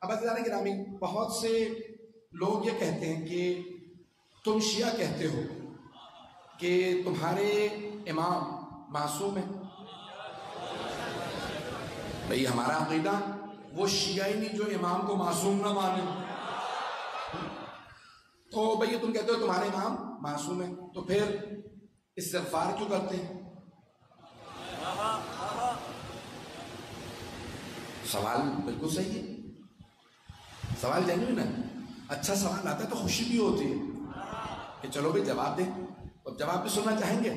اب عزیزان گرامی، بہت سے لوگ یہ کہتے ہیں کہ تم شیعہ کہتے ہو کہ تمہارے امام معصوم ہیں. بھئی ہمارا عقیدہ وہ شیعہ ہی نہیں جو امام کو معصوم نہ مانے. تو بھئی تم کہتے ہو تمہارے امام معصوم ہیں، تو پھر استغفار کیوں کرتے ہیں؟ سوال بالکل صحیح ہے، سوال جینوئن ہے. اچھا سوال آتا ہے تو خوشی بھی ہوتی ہے کہ چلو بھئی جواب دیں. اب جواب بھی سننا چاہیں گے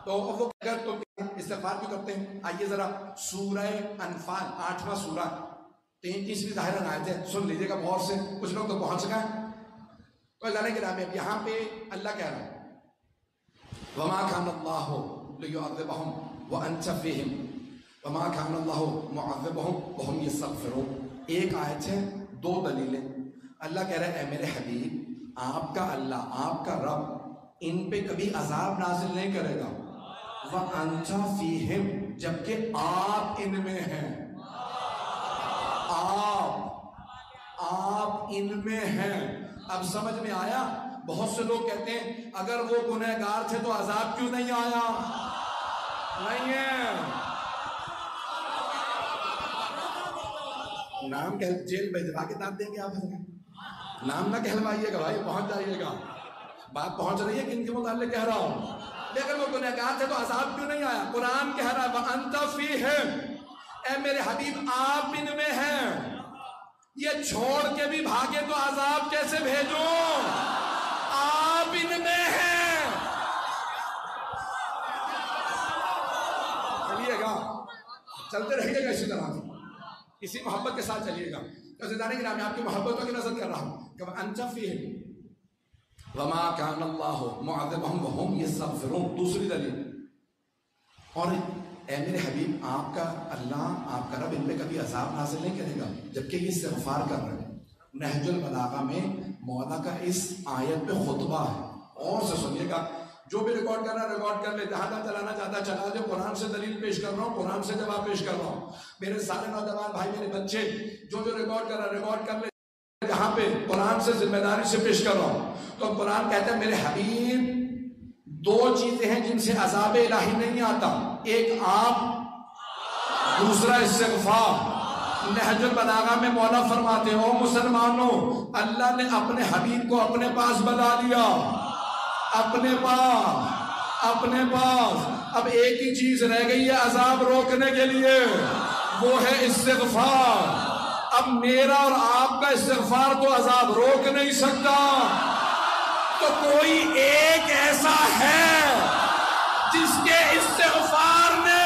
تو وہ اگر تم استغفار کیوں کرتے ہیں، آئیے ذرا سورہ انفال 8واں سورہ 33ویں ظاہراً آیت ہے، سن لیجیے گا غور سے، کچھ لوگ تو پہنچ گئے. تو اللہ کے نام ہے، یہاں پہ اللہ کہہ رہا ہے وَمَا كَانَ اللَّهُ لِيُعَذِّبَهُمْ وَأَنْتَ فِيهِمْ وَمَا كَانَ اللَّهُ مُعَذِّبَهُمْ وَهُمْ يَسْتَغْفِرُونَ. ایک آیت ہے، دو دلیلیں. اللہ کہہ رہا ہے اے میرے حبیب، آپ کا اللہ، آپ کا رب ان پہ کبھی عذاب نازل نہیں کرے گا. وَأَنْتَ فِيهِمْ، جبکہ آپ ان میں ہیں. آپ ان میں ہیں. اب سمجھ میں آیا؟ بہت سے لوگ کہتے ہیں اگر وہ گنہگار تھے تو عذاب کیوں نہیں آیا؟ نہیں ہے. نام جیل بھجوا کے داد دیں گے آپ؟ نام نہ کہلوائیے گا بھائی، پہنچ جائیے گا. بات پہنچ رہی ہے کہ ان کے متعلق کہہ رہا ہوں. لیکن وہ گنہگار تھے تو عذاب کیوں نہیں آیا؟ قرآن کہہ رہا ہے وَأَنْتَ فِيهِمْ، اے میرے حبیب آپ ان میں ہیں. یہ چھوڑ کے بھی بھاگے تو عذاب کیسے بھیجوں؟ آپ ان میں ہیں. چلیے گا، چلتے رہیے گا اسی طرح سے، اسی محبت کے ساتھ چلیے گا. تو عزیزان گرامی، آپ کی محبتوں کی نظر کر رہا ہوں کہ وَأَنْتَ فِيهِمْ وَمَا كَانَ اللَّهُ مُعَذِّبَهُمْ وَهُمْ يَسْتَغْفِرُونَ. دوسری دلیل، اور اے میرے حبیب آپ کا اللہ، آپ کا رب ان پہ کبھی عذاب نازل نہیں کرے گا جبکہ یہ استغفار کر رہے ہیں. نہج البلاغہ میں مولا کا اس آیت پہ خطبہ ہے، اور سے سنیے گا. جو بھی ریکارڈ کر رہا ہے ریکارڈ کر لے، جہاں چلانا چاہتا چلا دے. قرآن سے دلیل پیش کر رہا ہوں، قرآن سے جواب پیش کر رہا ہوں. میرے سارے نوجوان بھائی، میرے بچے، جو ریکارڈ کر رہا ہے ریکارڈ کر لے، جہاں پہ قرآن سے ذمہ داری سے پیش کر رہا ہوں. تو قرآن کہتا ہے میرے حبیب دو چیزیں ہیں جن سے عذاب الہی نہیں آتا، ایک آپ، دوسرا استغفار. نہج البلاغہ میں مولا فرماتے ہیں او مسلمانوں، اللہ نے اپنے حبیب کو اپنے پاس بلا لیا، اپنے پاس. اب ایک ہی چیز رہ گئی ہے عذاب روکنے کے لیے، وہ ہے استغفار. اب میرا اور آپ کا استغفار تو عذاب روک نہیں سکتا. تو کوئی ایک ایسا ہے جس کے استغفار نے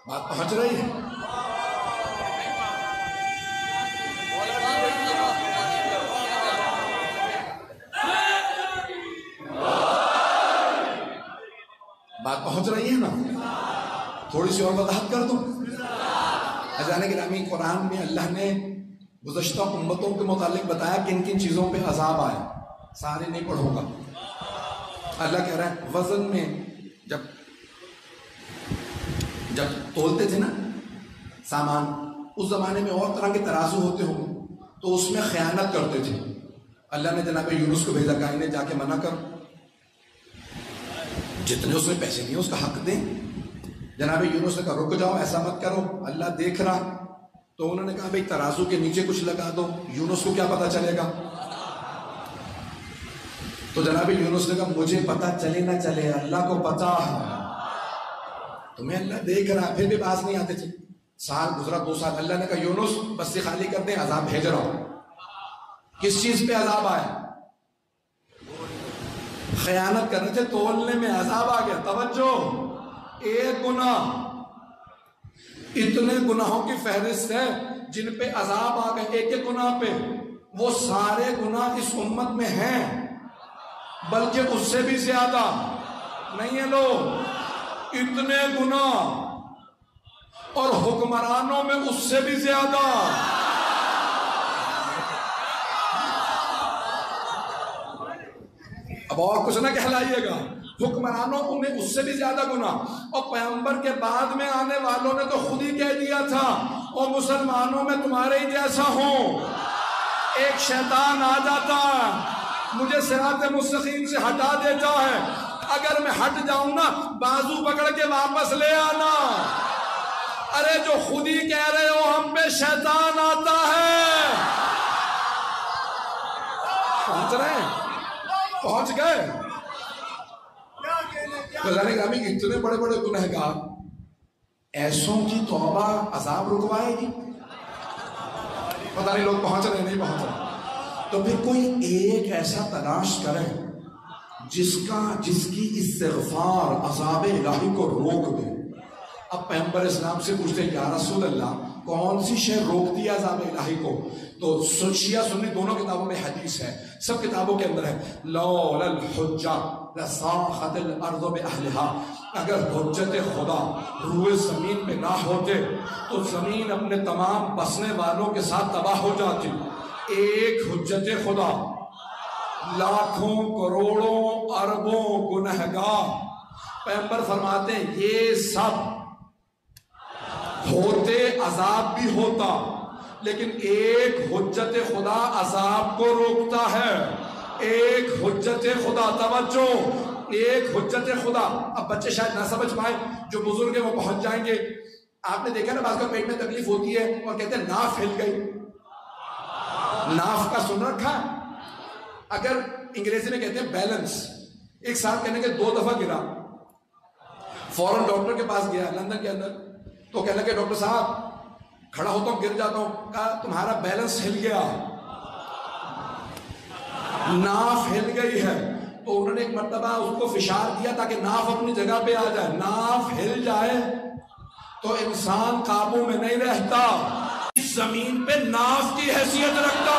بات پہنچ رہی ہے. بات پہنچ رہی ہے نا؟ تھوڑی سی اور وضاحت کر دوں. عزیزان گرامی، قرآن میں اللہ نے گزشتہ امتوں کے متعلق بتایا کن کن چیزوں پہ عذاب آئے. سارے نہیں پڑھوں گا. اللہ کہہ رہا ہے وزن میں جب تولتے تھے نا سامان، اس زمانے میں اور طرح کے ترازو ہوتے ہوں تو اس میں خیانت کرتے تھے. اللہ نے جناب یونس کو بھیجا کہ انہیں جا کے منع کر، جتنے اس میں پیسے نہیں اس کا حق دیں. جناب یونس نے کہا رک جاؤ، ایسا مت کرو، اللہ دیکھ رہا. تو انہوں نے کہا بھئی ترازو کے نیچے کچھ لگا دو، یونس کو کیا پتا چلے گا. تو جناب یونس نے کہا مجھے پتا چلے نہ چلے، اللہ کو پتا ہے، تمہیں اللہ دیکھ رہا. پھر بھی باز نہیں آتے تھے. سال گزرا، 2 سال. اللہ نے کہا یونس بستی خالی کر دیں، عذاب بھیج رہا ہوں. کس چیز پہ عذاب آیا؟ خیانت کرنے تھے، تولنے میں عذاب آ گیا. توجہ، ایک گناہ، اتنے گناہوں کی فہرست ہے جن پہ عذاب آ گئے ایک ایک گناہ پہ. وہ سارے گناہ اس امت میں ہیں، بلکہ اس سے بھی زیادہ. نہیں ہے لوگ، اتنے گنا اور حکمرانوں میں اس سے بھی زیادہ. اب اور کچھ نہ کہلائیے گا. حکمرانوں میں اس سے بھی زیادہ گناہ. اور پیغمبر کے بعد میں آنے والوں نے تو خود ہی کہہ دیا تھا اور مسلمانوں میں تمہارے ہی جیسا ہوں. ایک شیطان آ جاتا ہے, مجھے صراط مستقیم سے ہٹا دیتا ہے, اگر میں ہٹ جاؤں نا بازو پکڑ کے واپس لے آنا. ارے جو خود ہی کہہ رہے ہو ہم پہ شیطان آتا ہے. پہنچ رہے ہیں, پہنچ گئے. بزرگ گرامی اتنے بڑے بڑے گنہگار, ایسوں کی توبہ عذاب رکوائے گی؟ پتہ نہیں لوگ پہنچ رہے نہیں پہنچ رہے. تو پھر کوئی ایک ایسا تلاش کرے جس کی استغفار عذاب الہی کو روک دے. اب پیغمبر اسلام سے پوچھتے ہیں یا رسول اللہ کون سی شے روکتی ہے عذاب الہی کو؟ تو شیعہ سنی دونوں کتابوں میں حدیث ہے, سب کتابوں کے اندر ہے, لولا الحجہ لصاخت الارض باہلها. اگر حجت خدا روئے زمین میں نہ ہوتے تو زمین اپنے تمام بسنے والوں کے ساتھ تباہ ہو جاتی. ایک حجت خدا لاکھوں کروڑوں اربوں گنہگار. پیغمبر فرماتے ہیں یہ سب ہوتے عذاب بھی ہوتا, لیکن ایک حجت خدا عذاب کو روکتا ہے. ایک حجت خدا, توجہ, ایک حجت خدا. اب بچے شاید نہ سمجھ پائے, جو بزرگ ہیں وہ پہنچ جائیں گے. آپ نے دیکھا نا بعض کا پیٹ میں تکلیف ہوتی ہے اور کہتے ہیں ناف ہل گئی. ناف کا سن رکھا. اگر انگریزی میں کہتے ہیں بیلنس. ایک ساتھ کہنے کے 2 دفعہ گرا, فوراً ڈاکٹر کے پاس گیا لندن کے اندر, تو کہنے لگے ڈاکٹر صاحب کھڑا ہوتا ہوں گر جاتا ہوں. کہا تمہارا بیلنس ہل گیا, ناف ہل گئی ہے. تو انہوں نے ایک مرتبہ اس کو فشار دیا تاکہ ناف اپنی جگہ پہ آ جائے. ناف ہل جائے تو انسان قابو میں نہیں رہتا. اس زمین پہ ناف کی حیثیت رکھتا.